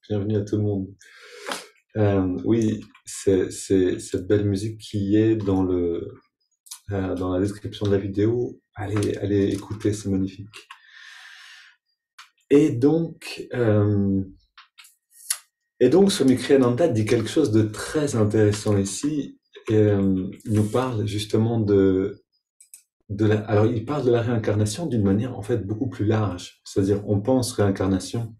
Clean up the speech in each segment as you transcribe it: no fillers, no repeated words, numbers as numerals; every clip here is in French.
Bienvenue à tout le monde. Oui, c'est cette belle musique qui est dans la description de la vidéo. Allez écouter, c'est magnifique. Et donc, euh, et donc, Swami Kriyananda dit quelque chose de très intéressant ici. Il nous parle justement alors il parle de la réincarnation d'une manière en fait beaucoup plus large. C'est-à-dire, on pense réincarnation.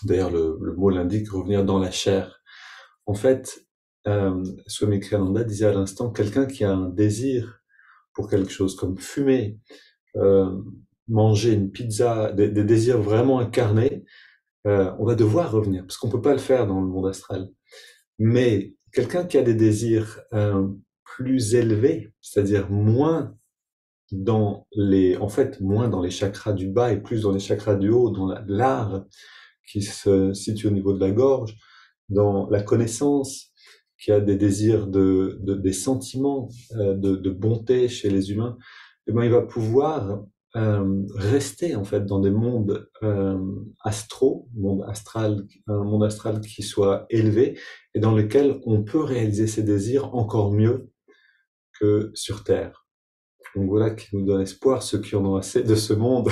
D'ailleurs, le mot l'indique, revenir dans la chair. En fait, Swami Kriyananda disait à l'instant, quelqu'un qui a un désir pour quelque chose comme fumer, euh, manger une pizza, des désirs vraiment incarnés, on va devoir revenir, parce qu'on peut pas le faire dans le monde astral. Mais quelqu'un qui a des désirs plus élevés, c'est-à-dire moins dans les chakras du bas et plus dans les chakras du haut, dans l'art qui se situe au niveau de la gorge, dans la connaissance, qui a des désirs des sentiments de bonté chez les humains, eh ben, il va pouvoir rester en fait dans des mondes astraux, un monde astral qui soit élevé et dans lequel on peut réaliser ses désirs encore mieux que sur Terre. Donc voilà qui nous donne espoir, ceux qui en ont assez de ce monde.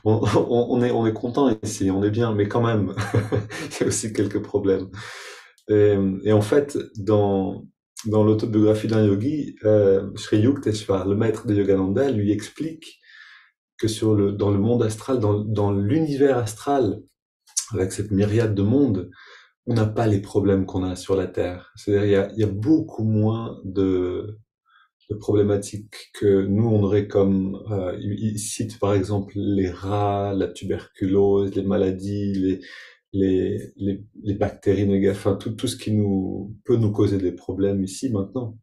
On est content ici, on est bien, mais quand même, il y a aussi quelques problèmes. Et en fait, dans l'autobiographie d'un yogi, Sri Yukteswar, le maître de Yogananda, lui explique que dans le monde astral, dans l'univers astral, avec cette myriade de mondes, on n'a pas les problèmes qu'on a sur la Terre. C'est-à-dire, il y a beaucoup moins de problématiques que nous, on aurait comme... il cite par exemple les rats, la tuberculose, les maladies, les bactéries négatives, enfin tout ce qui peut nous causer des problèmes ici maintenant,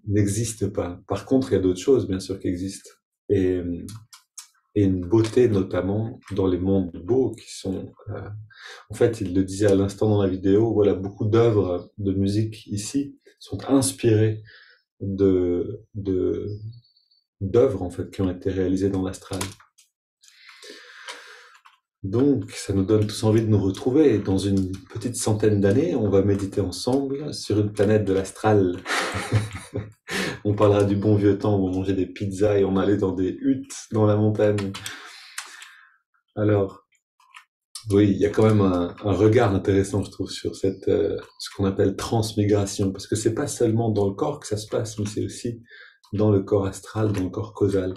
n'existe pas. Par contre, il y a d'autres choses, bien sûr, qui existent. Et, et une beauté, notamment, dans les mondes beaux, qui sont... en fait, il le disait à l'instant dans la vidéo, voilà, beaucoup d'œuvres de musique ici sont inspirées de d'œuvres en fait qui ont été réalisées dans l'astral. Donc, ça nous donne tous envie de nous retrouver. Dans une petite centaine d'années, on va méditer ensemble sur une planète de l'astral. On parlera du bon vieux temps où on mangeait des pizzas et on allait dans des huttes dans la montagne. Alors, oui, il y a quand même un regard intéressant, je trouve, sur ce qu'on appelle transmigration, parce que c'est pas seulement dans le corps que ça se passe, mais c'est aussi dans le corps astral, dans le corps causal.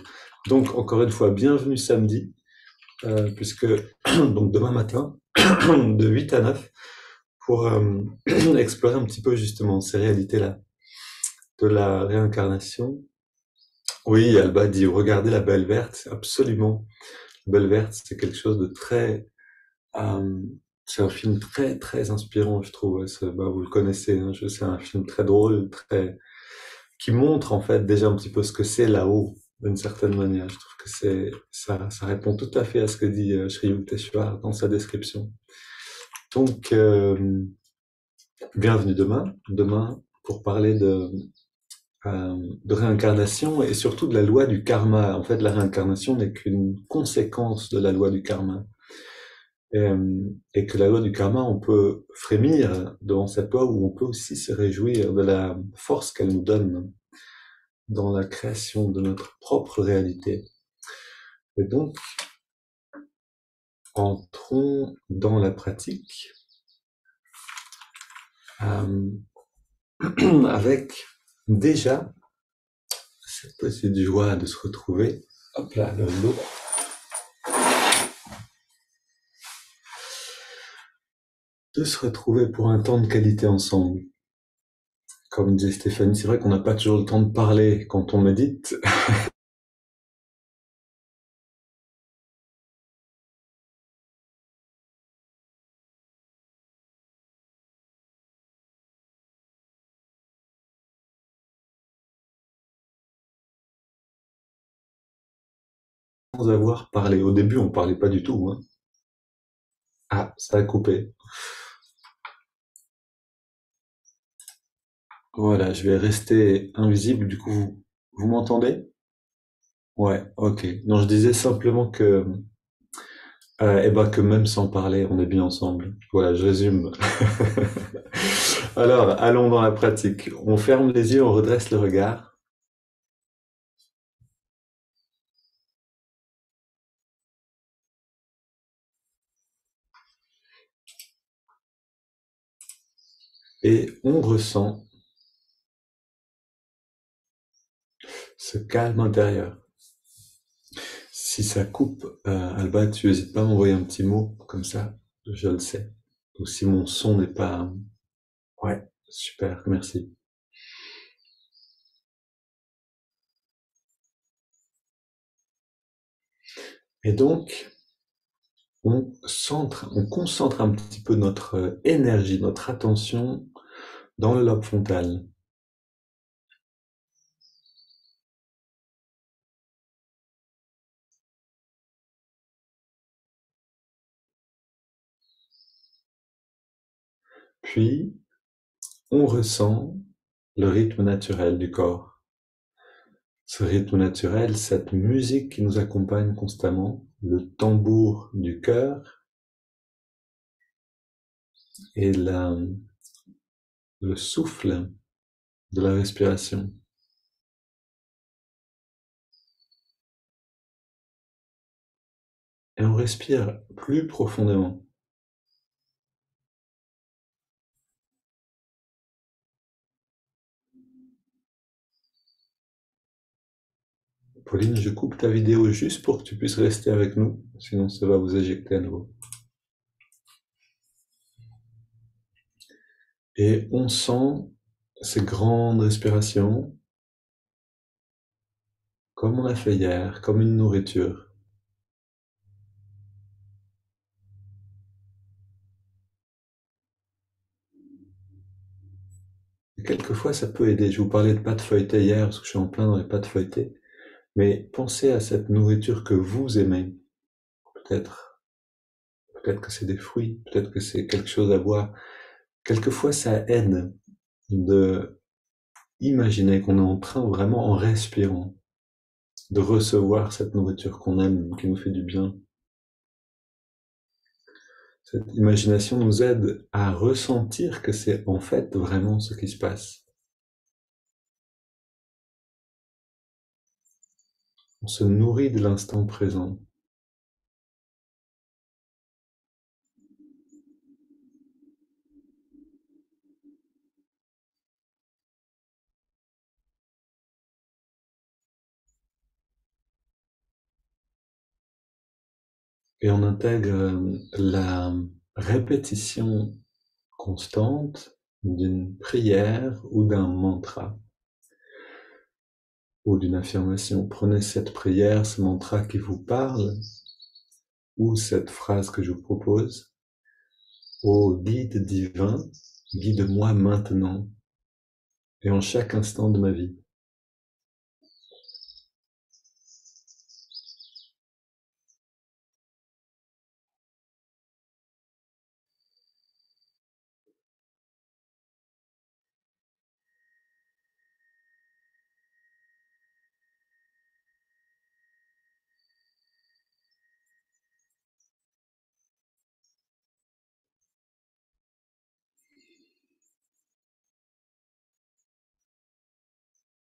Donc, encore une fois, bienvenue samedi, puisque donc demain matin, de 8 à 9, pour explorer un petit peu justement ces réalités-là de la réincarnation. Oui, Alba dit, regardez la Belle Verte, absolument. La Belle Verte, c'est quelque chose de très... euh, c'est un film très très inspirant, je trouve. Vous le connaissez, hein, c'est un film très drôle, qui montre en fait déjà un petit peu ce que c'est là-haut, d'une certaine manière. Je trouve que ça répond tout à fait à ce que dit Sri Yukteswar dans sa description. Donc, bienvenue demain pour parler de réincarnation et surtout de la loi du karma. En fait, la réincarnation n'est qu'une conséquence de la loi du karma. Et que la loi du karma, on peut frémir devant cette loi ou on peut aussi se réjouir de la force qu'elle nous donne dans la création de notre propre réalité. Et donc, entrons dans la pratique avec déjà cette petite joie de se retrouver. Hop là, le lot. De se retrouver pour un temps de qualité ensemble. Comme disait Stéphanie, c'est vrai qu'on n'a pas toujours le temps de parler quand on médite. Sans avoir parlé. Au début, on parlait pas du tout, hein. Ah, ça a coupé. Voilà, je vais rester invisible. Du coup, vous m'entendez? Ouais, ok. Non, je disais simplement que Et ben que même sans parler, on est bien ensemble. Voilà, je résume. Alors, allons dans la pratique. On ferme les yeux, on redresse le regard. Et on ressent ce calme intérieur. Si ça coupe, Alba, tu hésites pas à m'envoyer un petit mot, comme ça, je le sais. Ou si mon son n'est pas... Ouais, super, merci. Et donc, on concentre un petit peu notre énergie, notre attention dans le lobe frontal. Puis, on ressent le rythme naturel du corps. Ce rythme naturel, cette musique qui nous accompagne constamment, le tambour du cœur et le souffle de la respiration. Et on respire plus profondément. Pauline, je coupe ta vidéo juste pour que tu puisses rester avec nous, sinon ça va vous éjecter à nouveau. Et on sent ces grandes respirations, comme on a fait hier, comme une nourriture. Et quelquefois, ça peut aider. Je vous parlais de pâtes feuilletées hier, parce que je suis en plein dans les pâtes feuilletées. Mais pensez à cette nourriture que vous aimez. Peut-être, peut-être que c'est des fruits, peut-être que c'est quelque chose à boire. Quelquefois, ça aide de imaginer qu'on est en train, vraiment en respirant, de recevoir cette nourriture qu'on aime, qui nous fait du bien. Cette imagination nous aide à ressentir que c'est en fait vraiment ce qui se passe. On se nourrit de l'instant présent. Et on intègre la répétition constante d'une prière ou d'un mantra ou d'une affirmation. Prenez cette prière, ce mantra qui vous parle ou cette phrase que je vous propose. Ô guide divin, guide-moi maintenant et en chaque instant de ma vie.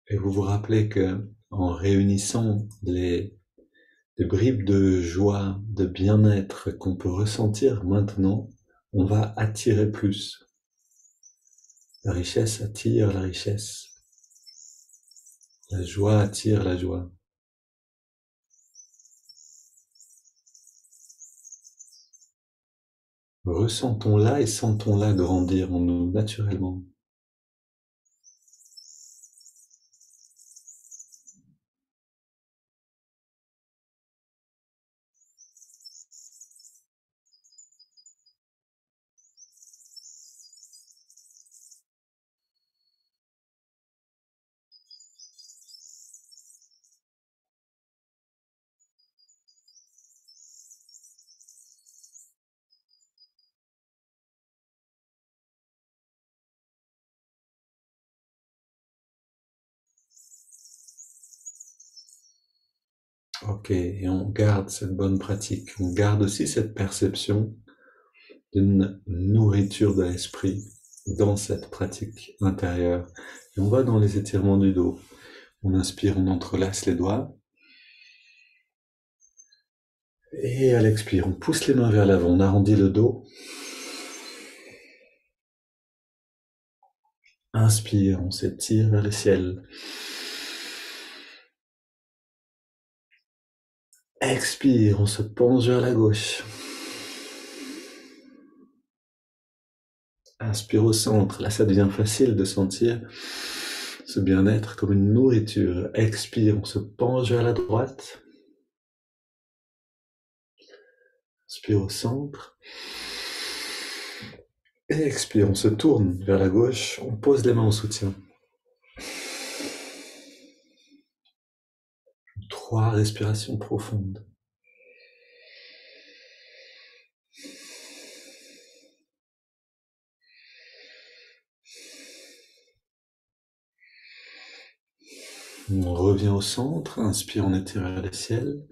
Et vous vous rappelez que en réunissant les bribes de joie, de bien-être qu'on peut ressentir maintenant, on va attirer plus. La richesse attire la richesse. La joie attire la joie. Ressentons-la et sentons-la grandir en nous naturellement. Ok, et on garde cette bonne pratique. On garde aussi cette perception d'une nourriture de l'esprit dans cette pratique intérieure. Et on va dans les étirements du dos. On inspire, on entrelace les doigts. Et à l'expire, on pousse les mains vers l'avant, on arrondit le dos. Inspire, on s'étire vers le ciel. Expire, on se penche vers la gauche. Inspire au centre, là ça devient facile de sentir ce bien-être comme une nourriture. Expire, on se penche vers la droite. Inspire au centre. Et expire, on se tourne vers la gauche, on pose les mains en soutien. 3 respirations profondes. On revient au centre, inspire, on étire vers le ciel.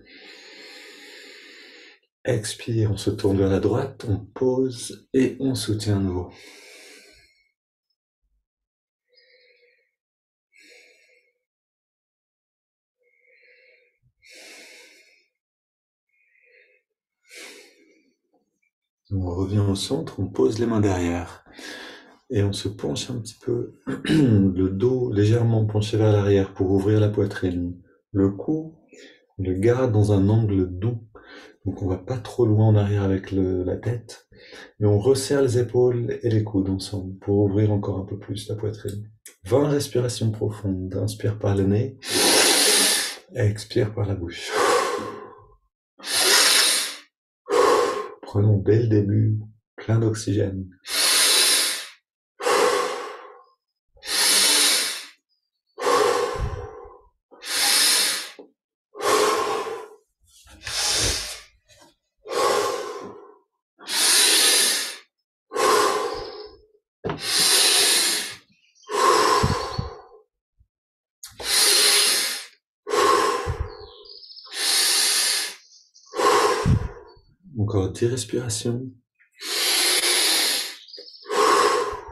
Expire, on se tourne vers la droite, on pose et on soutient à nouveau. On revient au centre, on pose les mains derrière. Et on se penche un petit peu, le dos légèrement penché vers l'arrière pour ouvrir la poitrine. Le cou, on le garde dans un angle doux. Donc on va pas trop loin en arrière avec la tête. Et on resserre les épaules et les coudes ensemble pour ouvrir encore un peu plus la poitrine. 20 respirations profondes. Inspire par le nez. Expire par la bouche. Prenons dès le début plein d'oxygène. Encore 10 respirations.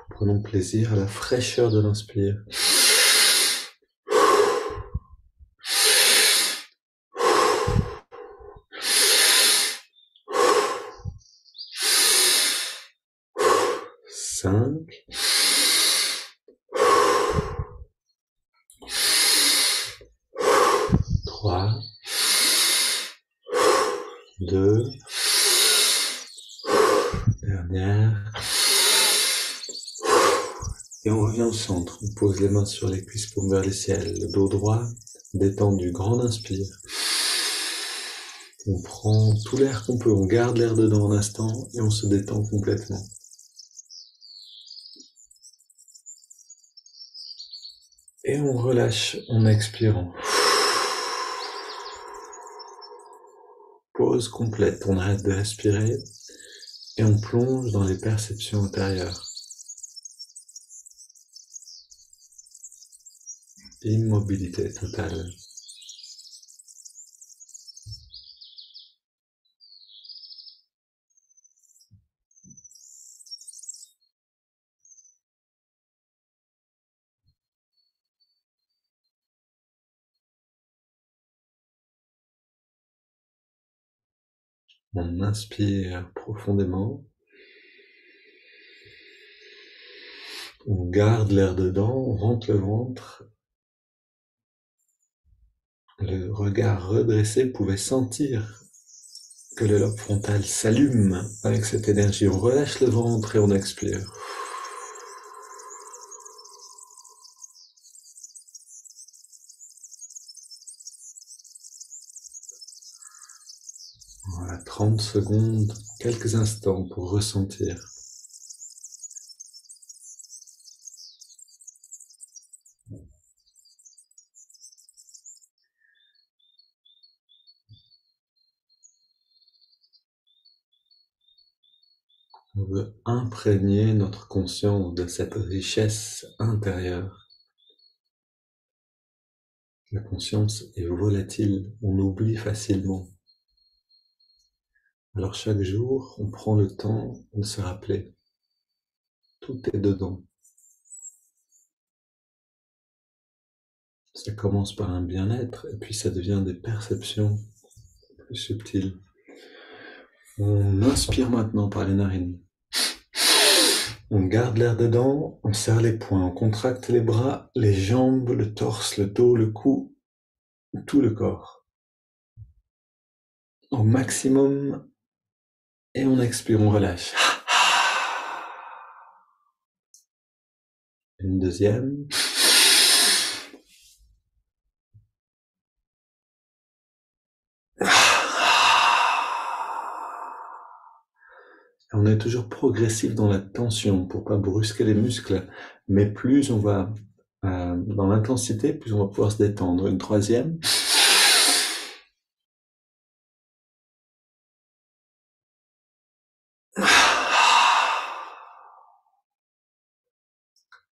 Prenons plaisir à la fraîcheur de l'inspire. Cinq, 3, 2, dernière. Et on revient au centre. On pose les mains sur les cuisses, paumes vers le ciel. Le dos droit, détendu. Grande inspire. On prend tout l'air qu'on peut. On garde l'air dedans un instant et on se détend complètement. Et on relâche en expirant. Pause complète. On arrête de respirer et on plonge dans les perceptions intérieures. Immobilité totale. On inspire profondément. On garde l'air dedans, on rentre le ventre. Le regard redressé pouvait sentir que le lobe frontal s'allume avec cette énergie. On relâche le ventre et on expire. Voilà, 30 secondes, quelques instants pour ressentir. On veut imprégner notre conscience de cette richesse intérieure. La conscience est volatile, on oublie facilement. Alors chaque jour, on prend le temps de se rappeler. Tout est dedans. Ça commence par un bien-être, et puis ça devient des perceptions plus subtiles. On inspire maintenant par les narines. On garde l'air dedans, on serre les poings, on contracte les bras, les jambes, le torse, le dos, le cou, tout le corps. Au maximum, et on expire, on relâche. Une deuxième. On est toujours progressif dans la tension pour pas brusquer les muscles, mais plus on va dans l'intensité, plus on va pouvoir se détendre. Une troisième.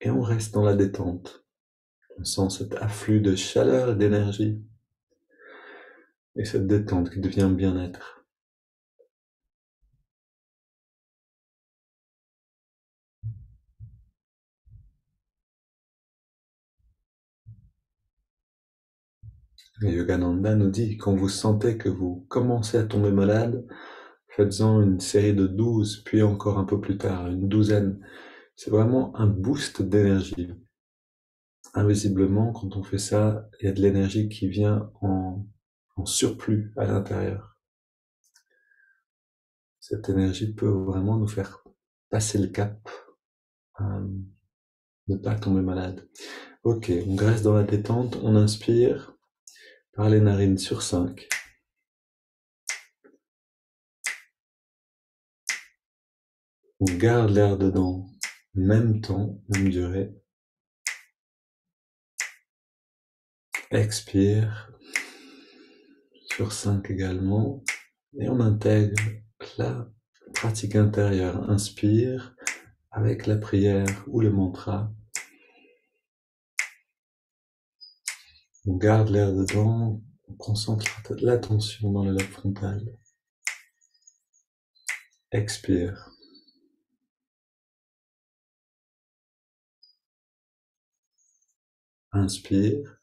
Et on reste dans la détente. On sent cet afflux de chaleur et d'énergie. Et cette détente qui devient bien-être. Et Yogananda nous dit, quand vous sentez que vous commencez à tomber malade, faites-en une série de 12, puis encore un peu plus tard, une douzaine. C'est vraiment un boost d'énergie. Invisiblement, quand on fait ça, il y a de l'énergie qui vient en surplus à l'intérieur. Cette énergie peut vraiment nous faire passer le cap, ne pas tomber malade. Ok, on reste dans la détente, on inspire par les narines sur 5. On garde l'air dedans, même temps, même durée. Expire sur 5 également. Et on intègre la pratique intérieure. Inspire avec la prière ou le mantra. On garde l'air dedans, on concentre l'attention dans le lobe frontal. Expire. Inspire.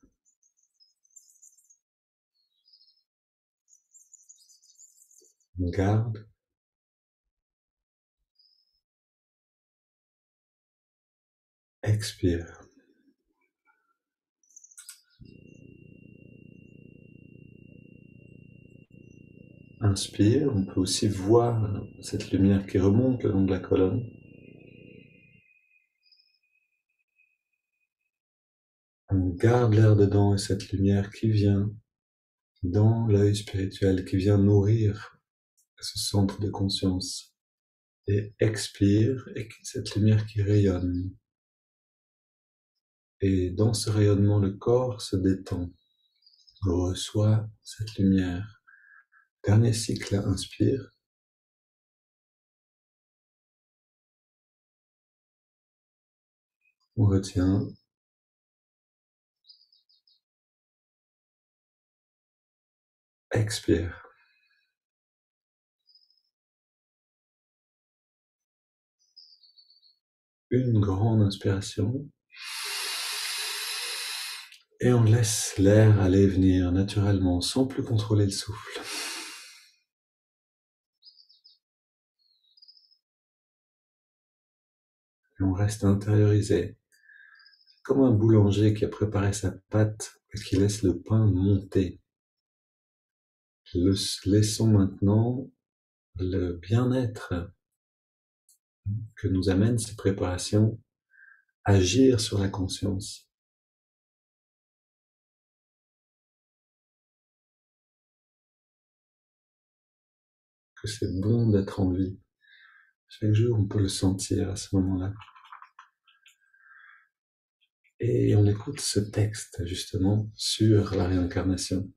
On garde. Expire. Inspire, on peut aussi voir cette lumière qui remonte le long de la colonne. On garde l'air dedans et cette lumière qui vient dans l'œil spirituel, qui vient nourrir ce centre de conscience. Et expire, et cette lumière qui rayonne. Et dans ce rayonnement, le corps se détend, reçoit cette lumière. Dernier cycle, inspire. On retient. Expire. Une grande inspiration. Et on laisse l'air aller et venir naturellement, sans plus contrôler le souffle. Et on reste intériorisé. Comme un boulanger qui a préparé sa pâte et qui laisse le pain monter. Laissons maintenant le bien-être que nous amènent ces préparations agir sur la conscience. Que c'est bon d'être en vie. Chaque jour, on peut le sentir à ce moment-là. Et on écoute ce texte, justement, sur la réincarnation.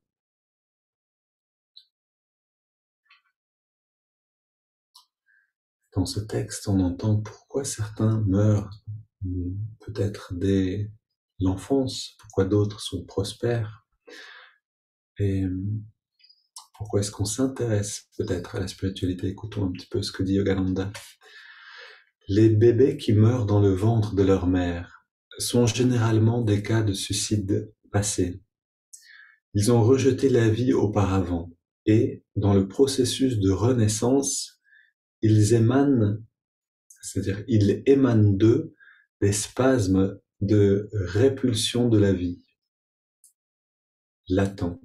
Dans ce texte, on entend pourquoi certains meurent, peut-être dès l'enfance, pourquoi d'autres sont prospères, Et pourquoi est-ce qu'on s'intéresse peut-être à la spiritualité? Écoutons un petit peu ce que dit Yogananda. Les bébés qui meurent dans le ventre de leur mère sont généralement des cas de suicide passé. Ils ont rejeté la vie auparavant et, dans le processus de renaissance, ils émanent, c'est-à-dire ils émanent d'eux des spasmes de répulsion de la vie, latents.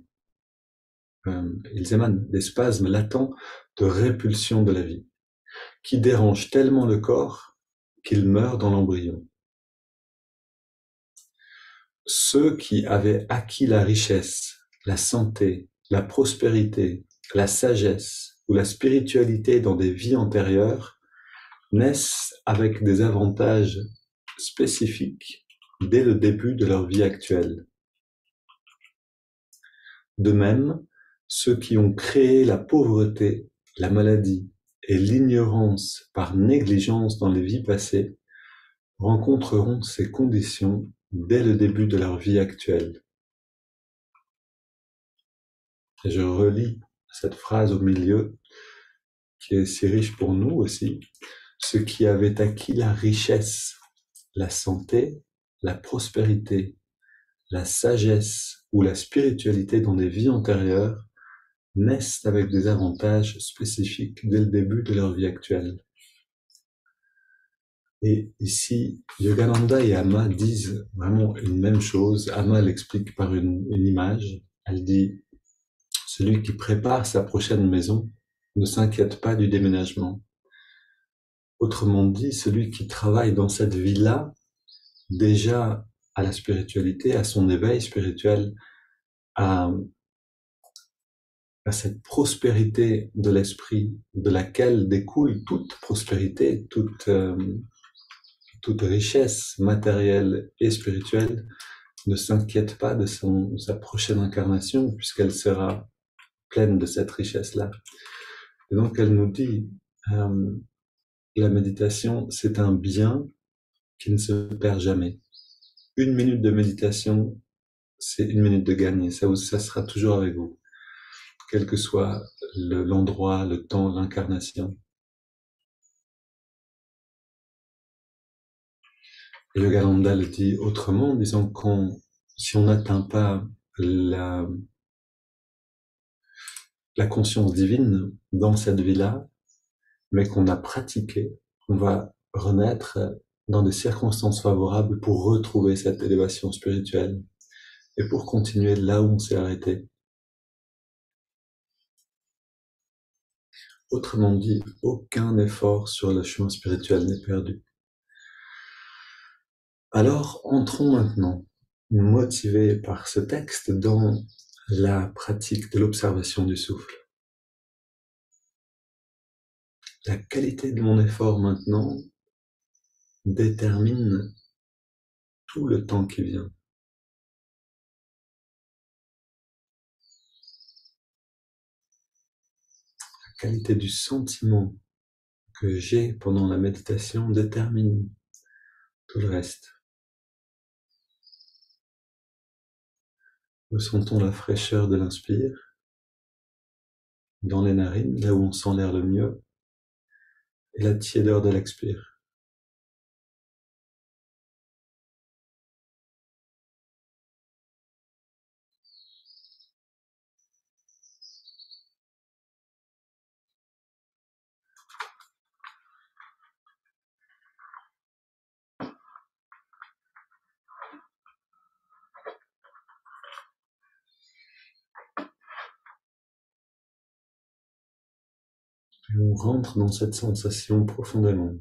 Ils émanent des spasmes latents de répulsion de la vie, qui dérangent tellement le corps qu'il meurt dans l'embryon. Ceux qui avaient acquis la richesse, la santé, la prospérité, la sagesse ou la spiritualité dans des vies antérieures naissent avec des avantages spécifiques dès le début de leur vie actuelle. De même, ceux qui ont créé la pauvreté, la maladie et l'ignorance par négligence dans les vies passées rencontreront ces conditions dès le début de leur vie actuelle. Et je relis cette phrase au milieu, qui est si riche pour nous aussi. Ceux qui avaient acquis la richesse, la santé, la prospérité, la sagesse ou la spiritualité dans des vies antérieures naissent avec des avantages spécifiques dès le début de leur vie actuelle. Et ici, Yogananda et Amma disent vraiment une même chose. Amma l'explique par une image. Elle dit: celui qui prépare sa prochaine maison ne s'inquiète pas du déménagement. Autrement dit, celui qui travaille dans cette vie-là, déjà à la spiritualité, à son éveil spirituel, à cette prospérité de l'esprit, de laquelle découle toute prospérité, toute richesse matérielle et spirituelle, ne s'inquiète pas de sa prochaine incarnation, puisqu'elle sera pleine de cette richesse-là. Et donc elle nous dit, la méditation, c'est un bien qui ne se perd jamais. Une minute de méditation, c'est une minute de gagner, ça sera toujours avec vous, quel que soit l'endroit, le temps, l'incarnation. Et le Yogananda le dit autrement, en disant si on n'atteint pas la conscience divine dans cette vie-là, mais qu'on a pratiqué, on va renaître dans des circonstances favorables pour retrouver cette élévation spirituelle et pour continuer là où on s'est arrêté. Autrement dit, aucun effort sur le chemin spirituel n'est perdu. Alors, entrons maintenant, motivés par ce texte, dans la pratique de l'observation du souffle. La qualité de mon effort maintenant détermine tout le temps qui vient. La qualité du sentiment que j'ai pendant la méditation détermine tout le reste. Ressentons la fraîcheur de l'inspire dans les narines, là où on sent l'air le mieux, et la tiédeur de l'expire. Et on rentre dans cette sensation profondément.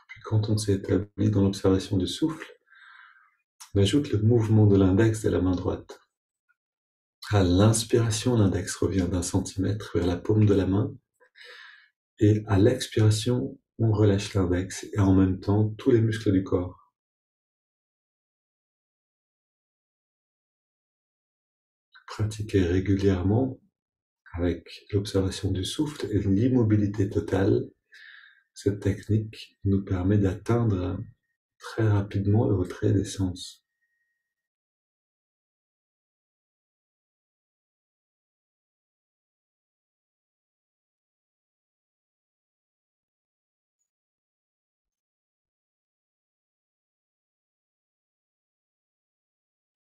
Puis quand on s'est établi dans l'observation du souffle, On ajoute le mouvement de l'index de la main droite. À l'inspiration, l'index revient d'1 centimètre vers la paume de la main. Et à l'expiration, on relâche l'index et en même temps tous les muscles du corps. Pratiquer régulièrement avec l'observation du souffle et l'immobilité totale. Cette technique nous permet d'atteindre très rapidement le retrait des sens.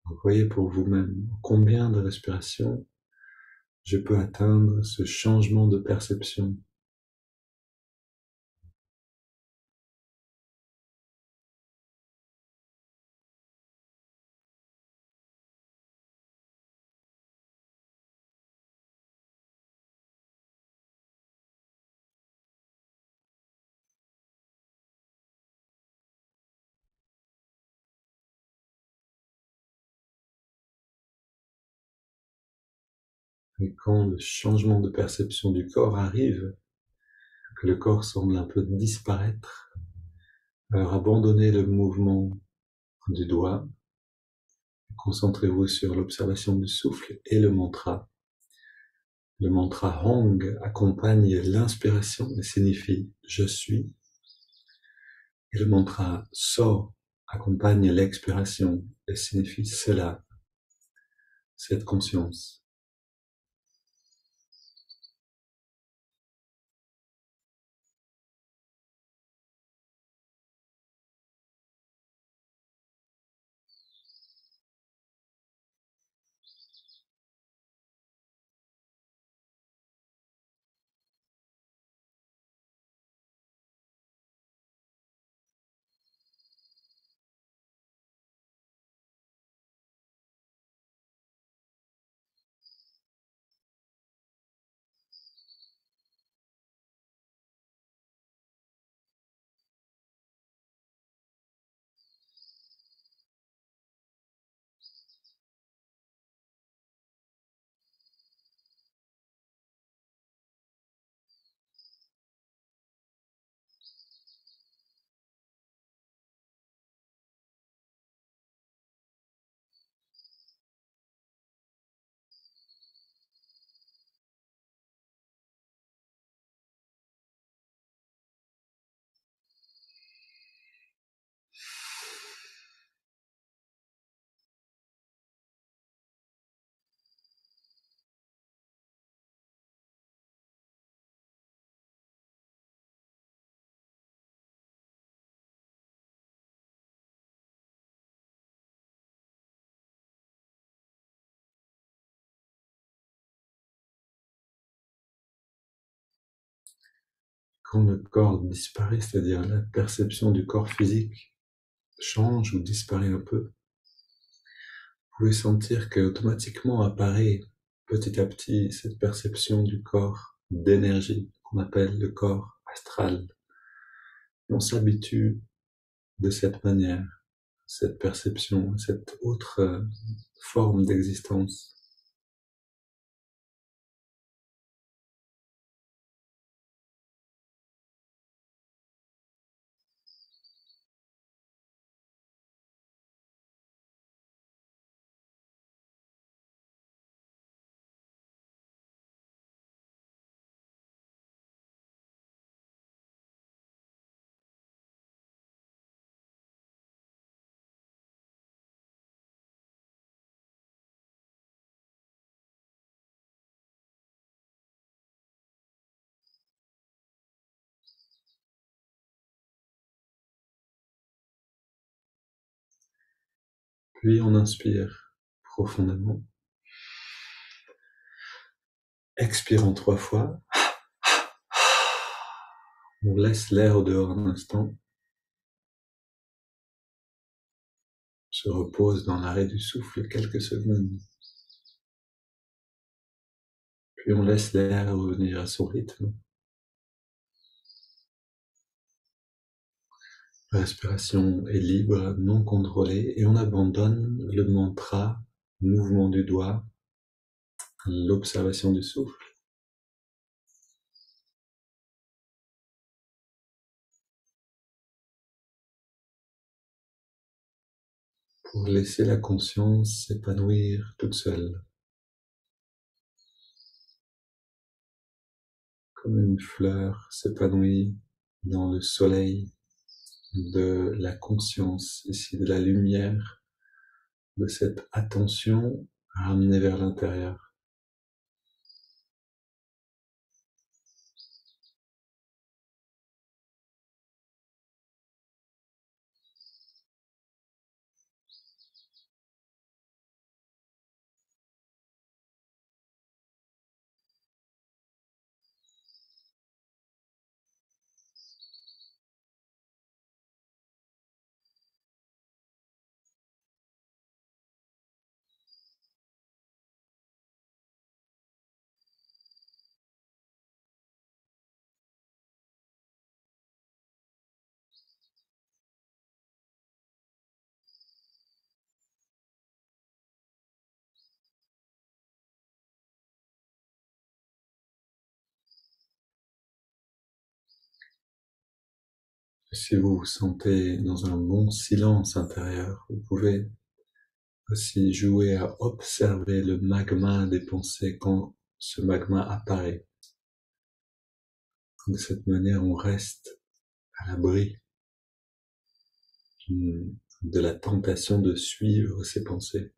Vous voyez pour vous-même combien de respirations je peux atteindre ce changement de perception. Et quand le changement de perception du corps arrive, que le corps semble un peu disparaître, alors abandonnez le mouvement du doigt, concentrez-vous sur l'observation du souffle et le mantra. Le mantra Hong accompagne l'inspiration et signifie je suis. Et le mantra So accompagne l'expiration et signifie cela, cette conscience. Quand le corps disparaît, c'est-à-dire la perception du corps physique change ou disparaît un peu, vous pouvez sentir qu'automatiquement apparaît petit à petit cette perception du corps d'énergie qu'on appelle le corps astral. Et on s'habitue de cette manière, cette perception, cette autre forme d'existence. Puis on inspire profondément, expirant 3 fois, on laisse l'air au dehors un instant, se repose dans l'arrêt du souffle quelques secondes, puis on laisse l'air revenir à son rythme. La respiration est libre, non contrôlée, et on abandonne le mantra, le mouvement du doigt, l'observation du souffle. Pour laisser la conscience s'épanouir toute seule, comme une fleur s'épanouit dans le soleil de la conscience, ici de la lumière, de cette attention ramenée vers l'intérieur. Si vous vous sentez dans un bon silence intérieur, vous pouvez aussi jouer à observer le magma des pensées quand ce magma apparaît. De cette manière, on reste à l'abri de la tentation de suivre ces pensées.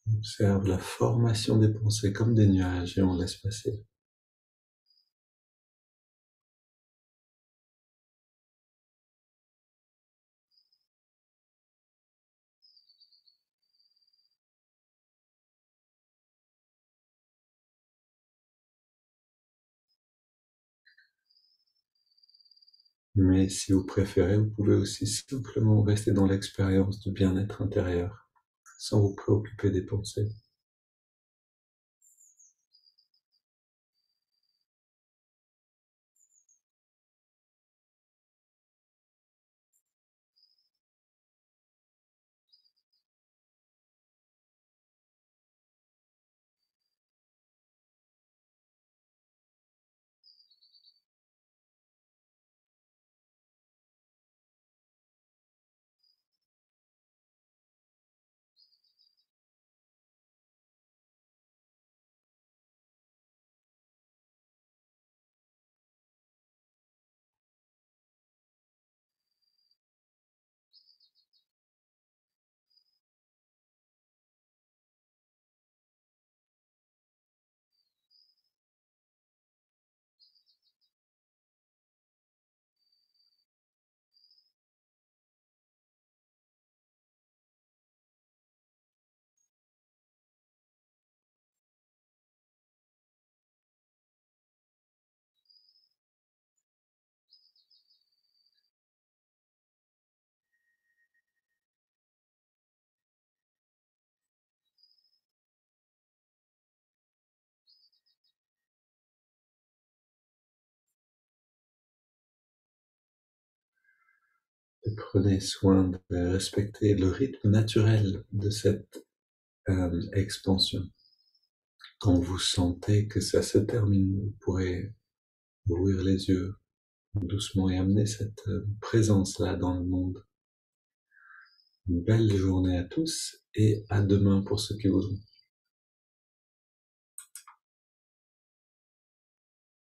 On observe la formation des pensées comme des nuages et on laisse passer. Mais si vous préférez, vous pouvez aussi simplement rester dans l'expérience du bien-être intérieur, sans vous préoccuper des pensées. Et prenez soin de respecter le rythme naturel de cette expansion. Quand vous sentez que ça se termine, vous pourrez ouvrir les yeux doucement et amener cette présence-là dans le monde. Une belle journée à tous et à demain pour ceux qui voudront.